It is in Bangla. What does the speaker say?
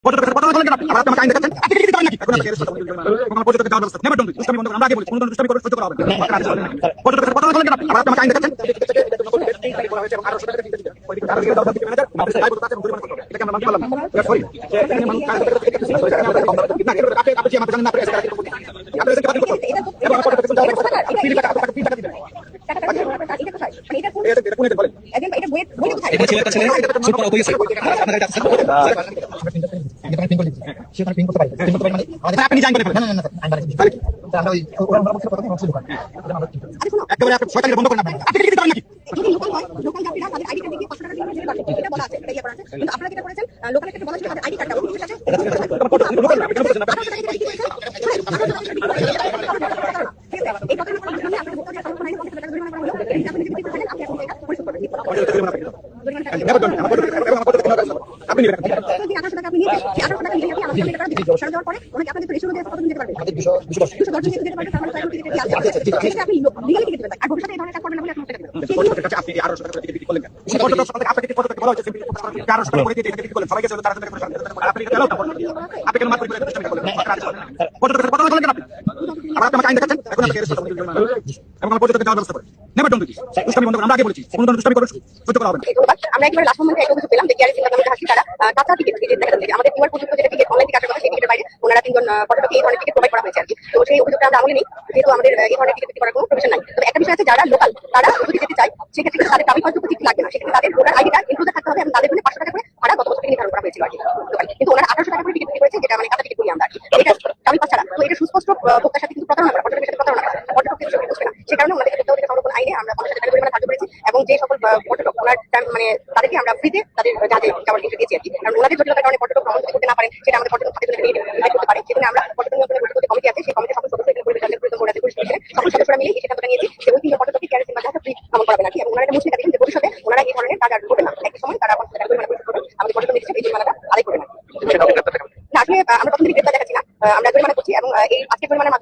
পর্যটকের কথা বলেন কেন? আবার আপনি আমাকে আইন দেখাচ্ছেন। আপনি কি দিতে পারেন নাকি? এখন আপনাকে এর সাথে কোনো পর্যটকের যাওয়ার ব্যবস্থা নেভার ডোন্ট দুষ্টামি বন্ধ করুন। আমরা আগে বলেছি কোনো দুষ্টামি করে সহ্য করা হবে না। পর্যটকের কথা বলেন কেন? আবার আপনি আমাকে আইন দেখাচ্ছেন। এটাকে আমরা মানতে পারলাম না। সরি আপনি জানেন না আপনি আপনি জানেন একেবারে আপনি শয়তানি বন্ধ করেন আপনি কি দিতে পারেন নাকি? আমরা আগে বলেছি কোনো দুষ্টামি করে সহ্য করা হবে না। আমরা একেবারে লাস্ট মোমেন্টে একটা অভিযোগ পেলাম যে কেআরএস সিঙ্গাপুরে হাসি তারা কাঁচা টিকিট দেখা যাচ্ছে আমাদের কিউআর কোড যেটা টিকিট অনলাইন থেকে আসার কথা সেই টিকিটের বাইরে ওনারা তিনজন পর্যটক এই ধরনের টিকিট প্রোভাইড করা হয়েছে আর কি। তো সেই অভিযোগটা আমরা আমলে নিই যেহেতু আমাদের এই ধরনের টিকিট বিক্রি করার কোনো প্রভিশন নাই। তবে একটা বিষয় আছে যারা লোকাল তারা যদি যেতে চায় সেক্ষেত্রে কিন্তু তাদের দাবি হয়তো টিকিট লাগবে না, সেক্ষেত্রে তাদের ভোটার আইডিটা ইনক্লুডেড থাকতে হবে এবং তাদের জন্য 500 টাকা করে ভাড়া গত বছর থেকে নির্ধারণ করা হয়েছিল আর কি। কিন্তু ওনারা 1800 টাকা করে টিকিট বিক্রি করেছে যেটা মানে কাঁচা টিকিট বলি আমরা আর কি। এটা দাবি পাস ছাড়া তো এটা সুস্পষ্ট ভোক্তার সাথে কিন্তু প্রতারণা করা, পর্যটকের সাথে প্রতারণা করা, পর্যটক কিন্তু সেটা বুঝবে না। সে কারণে আমাদের ভোক্তা অধিকার সংরক্ষণ আইনে আমরা 50 টাকা পরিমাণে ধার্য করেছি এবং যে সকল পর্যটক ওনার মানে তাদেরকে আমরা ফ্রিতে তাদের জাহাজে যাওয়ার টিকিট দিয়েছি আর কি। কারণ ওনাদের জটিলতার কারণে পর্যটক ভ্রমণ করতে না পারেন সেটা আমাদের পর্যটন খাতের জন্য নির্ভর করতে পারে। সেখানে আমরা পর্যটন নিয়ন্ত্রণের যে কমিটি আছে সেই কমিটির সকল সদস্য এখানে পরিবেশ পরিবর্তন করে সকল সদস্যরা মিলে এই সিদ্ধান্তটা নিয়েছি যে ওই তিনজন পর্যটককে কেআরএস সিনেমা জাহাজে ফ্রি ভ্রমণ করাবে না কি। এবং ওনারা এটা মুসলিম দেখেন যে ভবিষ্যতে ওনারা এই ধরনের কাজ আর করবে না, একই সময় তারা 50 টাকা পরিমাণে পরিশোধ করবেন, আমাদের পর্যটন নিশ্চয়ই এই জরিমানাটা আদায় করবে না। আসলে আমরা প্রথম দিকে গ্রেপ্তার দেখাচ্ছি না, আমরা জরিমানা করছি এবং এই আজকের জরিমানার